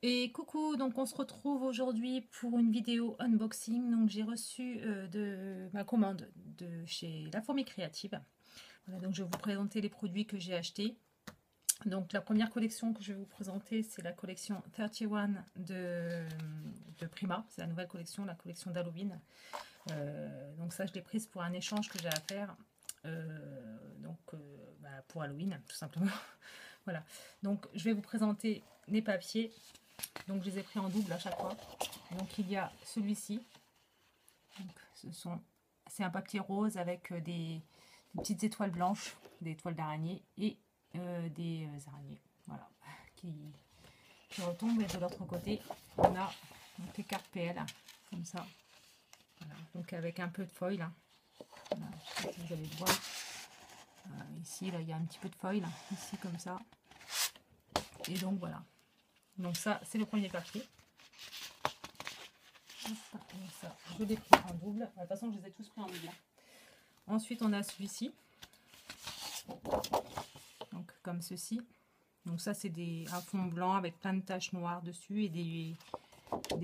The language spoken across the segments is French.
Et coucou, donc on se retrouve aujourd'hui pour une vidéo unboxing. Donc j'ai reçu de ma commande de chez La Fourmi Créative. Voilà, donc je vais vous présenter les produits que j'ai achetés. Donc la première collection que je vais vous présenter, c'est la collection 31 de Prima. C'est la nouvelle collection, la collection d'Halloween. Donc ça, je l'ai prise pour un échange que j'ai à faire. Pour Halloween, tout simplement. Voilà. Donc je vais vous présenter les papiers. Donc je les ai pris en double à chaque fois. Donc il y a celui-ci. C'est un papier rose avec des petites étoiles blanches, des étoiles d'araignée et des araignées. Voilà. Qui retombent. Et de l'autre côté, on a donc, les cartes PL, comme ça. Voilà. Donc avec un peu de foil. Voilà. Je sais pas si vous allez le voir. Ici, là, il y a un petit peu de foil. Ici, comme ça. Et donc voilà. Donc ça, c'est le premier papier. Donc ça, je l'ai pris en double. De toute façon, je les ai tous pris en double. Ensuite, on a celui-ci. Donc comme ceci. Donc ça, c'est un fond blanc avec plein de taches noires dessus et des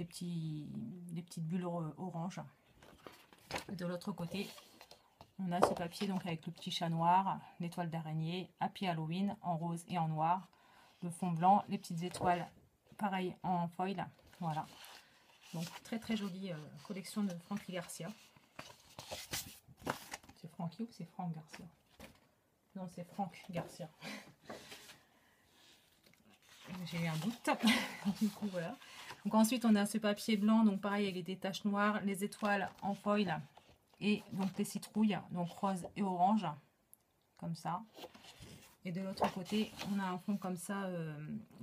petites bulles orange. De l'autre côté, on a ce papier donc avec le petit chat noir, l'étoile d'araignée, Happy Halloween en rose et en noir, le fond blanc, les petites étoiles, pareil en foil. Voilà. Donc très très jolie collection de Frankie Garcia. C'est Frankie ou c'est Franck Garcia? Non, c'est Franck Garcia. J'ai eu un doute. Du coup, voilà. Donc ensuite, on a ce papier blanc, donc pareil avec des taches noires, les étoiles en foil et donc les citrouilles, donc rose et orange, comme ça. Et de l'autre côté, on a un fond comme ça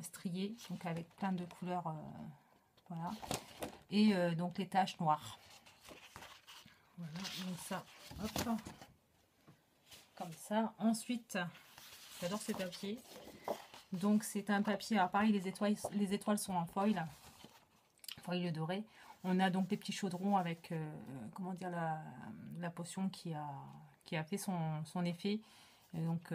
strié, donc avec plein de couleurs, voilà. Et donc les taches noires. Voilà, donc ça, hop, comme ça. Ensuite, j'adore ce papier. Donc c'est un papier, alors pareil, les étoiles sont en foil doré. On a donc des petits chaudrons avec, comment dire, la potion qui a fait son effet. Et donc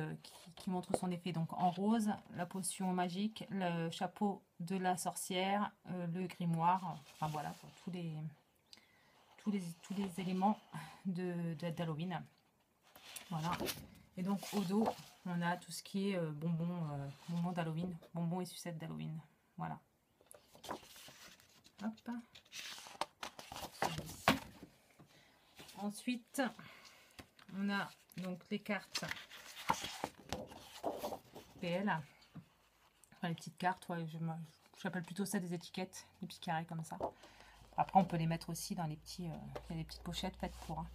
qui montre son effet donc en rose, la potion magique, le chapeau de la sorcière, le grimoire, enfin voilà, pour tous les éléments d'Halloween. Voilà. Et donc au dos, on a tout ce qui est bonbons d'Halloween, bonbons et sucettes d'Halloween. Voilà. Hop. Ensuite, on a donc les cartes PL. Enfin, les petites cartes, ouais, j'appelle plutôt ça des étiquettes, des petits carrés comme ça. Après, on peut les mettre aussi dans les petits. Il y a des petites pochettes faites pour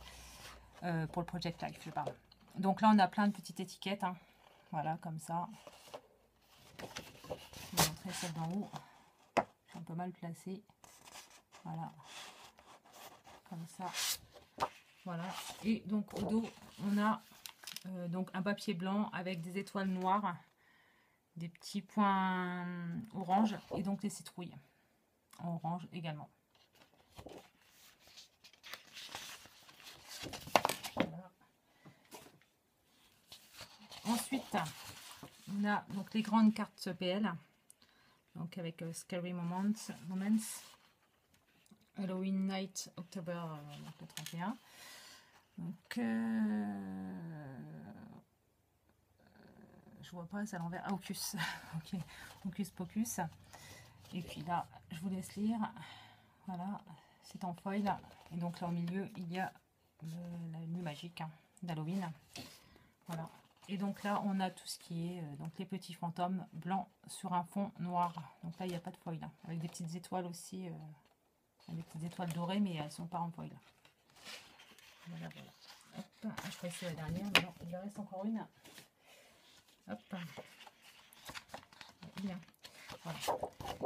le Project Life, je parle. Donc là, on a plein de petites étiquettes. Hein. Voilà, comme ça. Je vais montrer celle d'en haut. Je suis un peu mal placée. Voilà. Comme ça. Voilà. Et donc au dos, on a donc un papier blanc avec des étoiles noires, des petits points orange et donc les citrouilles en orange également. Voilà. Ensuite, on a donc les grandes cartes PL, donc avec Scary Moments, Halloween Night, octobre le 31. Donc, je vois pas, c'est à l'envers. Ah, Hocus. Ok, Hocus Pocus. Et puis là, je vous laisse lire. Voilà, c'est en foil. Et donc là, au milieu, il y a la nuit magique hein, d'Halloween. Voilà. Et donc là, on a tout ce qui est donc les petits fantômes blancs sur un fond noir. Donc là, il n'y a pas de foil. Hein, avec des petites étoiles aussi. Des petites étoiles dorées, mais elles ne sont pas en foil. Voilà, voilà. Hop. Ah, je crois que c'est la dernière, mais non, il en reste encore une. Hop. Bien. Voilà.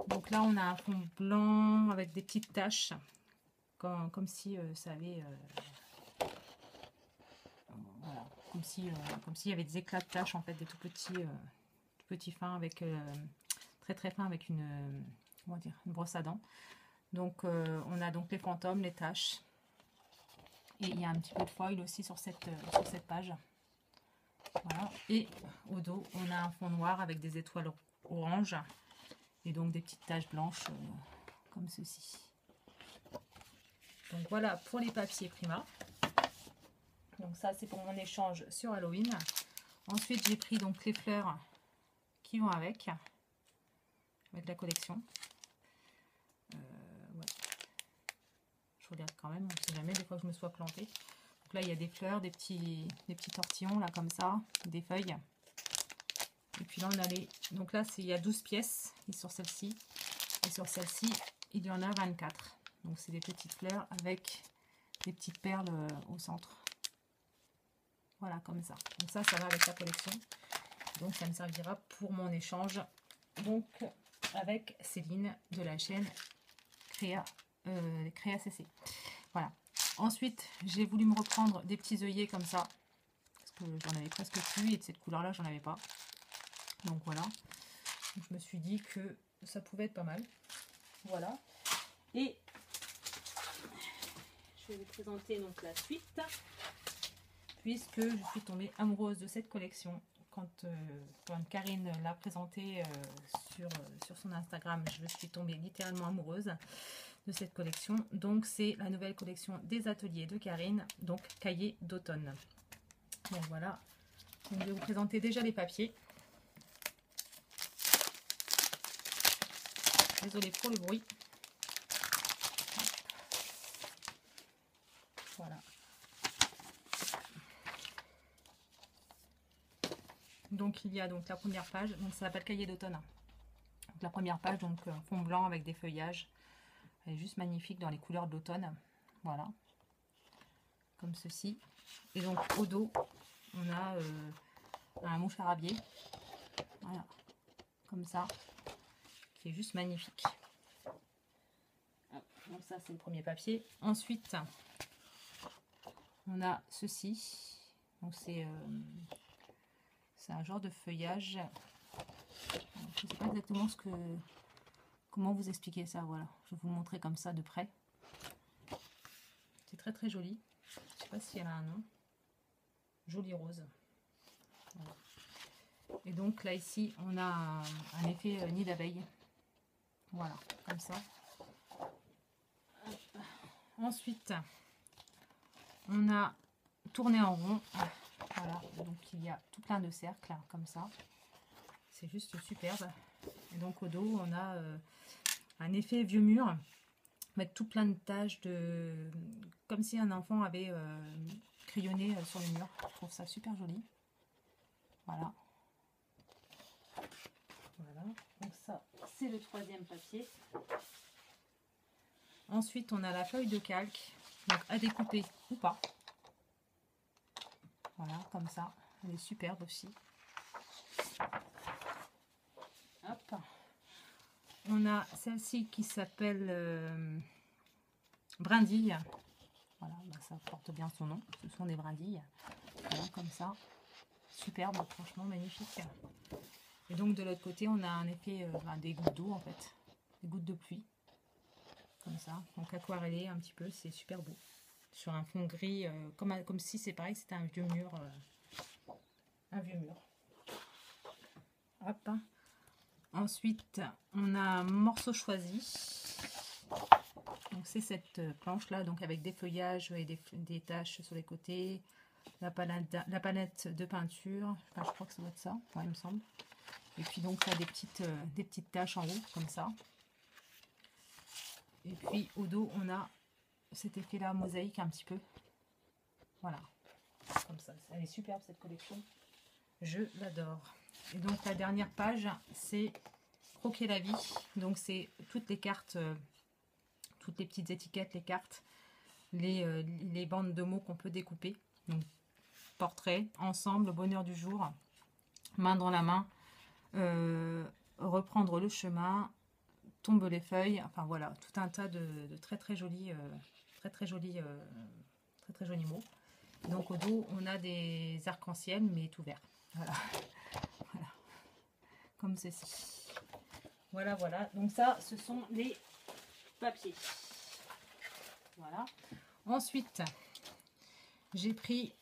Donc là, on a un fond blanc avec des petites taches, comme si ça avait... voilà, comme s'il y avait des éclats de taches, en fait, des tout petits fins, avec très très fins, avec comment dire, une brosse à dents. Donc, on a donc les fantômes, les taches. Et il y a un petit peu de foil aussi sur cette page. Voilà. Et au dos, on a un fond noir avec des étoiles orange et donc des petites taches blanches comme ceci. Donc voilà pour les papiers Prima. Donc ça c'est pour mon échange sur Halloween. Ensuite j'ai pris donc les fleurs qui vont avec la collection. Ouais. Je regarde quand même, on ne sait jamais, des fois que je me sois plantée. Donc là il y a des fleurs, des petits tortillons là comme ça, des feuilles. Et puis là on a les... Donc là il y a 12 pièces sur celle-ci. Et sur celle-ci il y en a 24. Donc c'est des petites fleurs avec des petites perles au centre. Voilà comme ça. Donc ça va avec la collection. Donc ça me servira pour mon échange. Donc avec Céline de la chaîne Créa CC. Voilà. Ensuite j'ai voulu me reprendre des petits œillets comme ça. Parce que j'en avais presque plus et de cette couleur là j'en avais pas. Donc voilà. Donc, je me suis dit que ça pouvait être pas mal. Voilà. Et je vais vous présenter donc la suite. Puisque je suis tombée amoureuse de cette collection. Quand Karine l'a présentée sur son Instagram, je suis tombée littéralement amoureuse de cette collection. Donc c'est la nouvelle collection des ateliers de Karine, donc cahier d'automne. Donc voilà. Donc, je vais vous présenter déjà les papiers. Désolée pour le bruit. Voilà. Donc il y a donc la première page, donc ça s'appelle cahier d'automne. La première page, donc fond blanc avec des feuillages. Elle est juste magnifique dans les couleurs de l'automne. Voilà. Comme ceci. Et donc au dos, on a un mouche arabier. Voilà. Comme ça. Qui est juste magnifique. Donc ça c'est le premier papier. Ensuite, on a ceci. Donc c'est un genre de feuillage. Je ne sais pas exactement comment vous expliquer ça. Voilà, je vais vous montrer comme ça de près. C'est très très joli. Je ne sais pas si elle a un nom. Joli rose. Voilà. Et donc là ici on a un effet nid d'abeille. Voilà, comme ça. Ensuite, on a tourné en rond. Voilà, donc il y a tout plein de cercles comme ça. C'est juste superbe. Et donc au dos, on a un effet vieux mur avec tout plein de taches de... comme si un enfant avait crayonné sur le mur. Je trouve ça super joli. Voilà. Voilà. Donc ça, c'est le troisième papier. Ensuite, on a la feuille de calque, donc à découper ou pas. Voilà, comme ça. Elle est superbe aussi. Hop. On a celle-ci qui s'appelle brindille. Voilà, bah ça porte bien son nom. Ce sont des brindilles. Voilà, comme ça. Superbe, franchement magnifique. Et donc de l'autre côté, on a un effet des gouttes d'eau en fait. Des gouttes de pluie. Comme ça. Donc aquarellé un petit peu, c'est super beau. Sur un fond gris, comme si c'est pareil, c'était un vieux mur. Un vieux mur. Hop. Ensuite, on a un morceau choisi. Donc c'est cette planche là, donc avec des feuillages et des taches sur les côtés. La palette de peinture. Enfin, je crois que ça doit être ça, ouais, il me semble. Et puis donc là des petites taches en haut, comme ça. Et puis au dos, on a cet effet là mosaïque un petit peu. Voilà. Comme ça. Elle est superbe cette collection. Je l'adore. Et donc la dernière page, c'est Croquer la vie. Donc c'est toutes les cartes, toutes les petites étiquettes, les cartes, les bandes de mots qu'on peut découper. Donc portrait, ensemble, bonheur du jour, main dans la main, reprendre le chemin, tombe les feuilles. Enfin voilà, tout un tas de très très jolis, très jolis mots. Donc au dos, on a des arcs-en-ciel mais tout vert. Voilà. Voilà. Comme ceci. Voilà, voilà. Donc ça, ce sont les papiers. Voilà. Ensuite, j'ai pris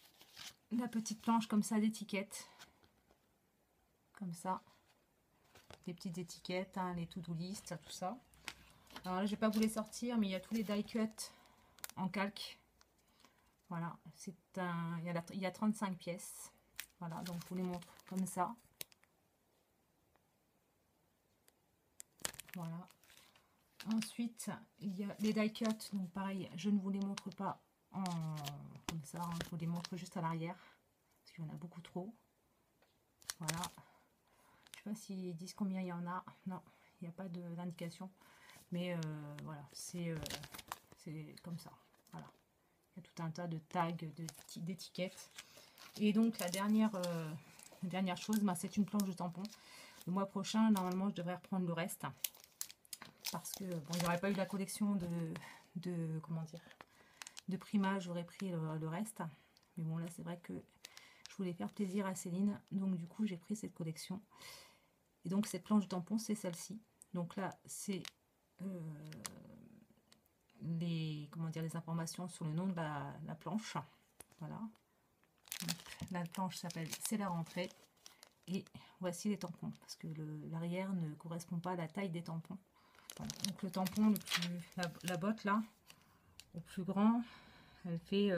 la petite planche comme ça d'étiquette. Comme ça. des petites étiquettes, hein, les to-do list, tout ça. Alors là, je vais pas vous les sortir, mais il y a tous les die cuts en calque. Voilà, c'est un, il y a 35 pièces. Voilà, donc je vous les montre comme ça. Voilà. Ensuite, il y a les die cuts. Donc pareil, je ne vous les montre pas en comme ça. Hein, je vous les montre juste à l'arrière. Parce qu'il y en a beaucoup trop. Voilà. Je ne sais pas s'ils disent combien il y en a. Non, il n'y a pas d'indication. Mais voilà, c'est comme ça. Voilà. Il y a tout un tas de tags, d'étiquettes. Et donc la dernière chose, bah, c'est une planche de tampon. Le mois prochain, normalement, je devrais reprendre le reste. Parce que bon, il n'y aurait pas eu la collection comment dire, de primage, j'aurais pris le reste. Mais bon, là, c'est vrai que je voulais faire plaisir à Céline. Donc du coup, j'ai pris cette collection. Et donc cette planche de tampon, c'est celle-ci. Donc là, c'est les informations sur le nom de la planche. Voilà. Donc, la planche s'appelle C'est la rentrée. Et voici les tampons. Parce que l'arrière ne correspond pas à la taille des tampons. Voilà. Donc le tampon, la botte là, au plus grand, elle fait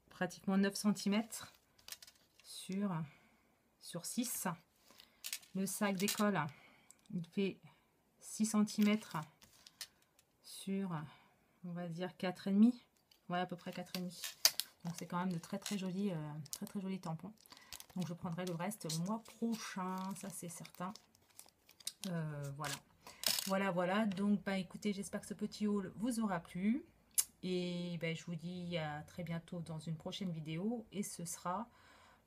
pratiquement 9 cm sur 6. Le sac d'école, il fait 6 cm sur, on va dire, 4,5. Ouais, à peu près 4,5. Donc c'est quand même de très jolis tampons. Donc je prendrai le reste le mois prochain, ça c'est certain. Voilà. Donc bah écoutez, j'espère que ce petit haul vous aura plu. Et ben, je vous dis à très bientôt dans une prochaine vidéo. Et ce sera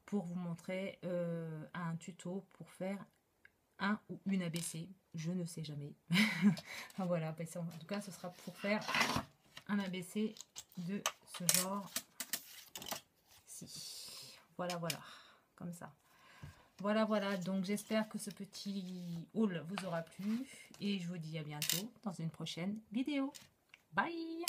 pour vous montrer un tuto pour faire un ou une ABC. Je ne sais jamais. Voilà, ben, en tout cas ce sera pour faire un ABC de ce genre. Voilà, comme ça. Voilà, donc j'espère que ce petit haul vous aura plu et je vous dis à bientôt dans une prochaine vidéo. Bye!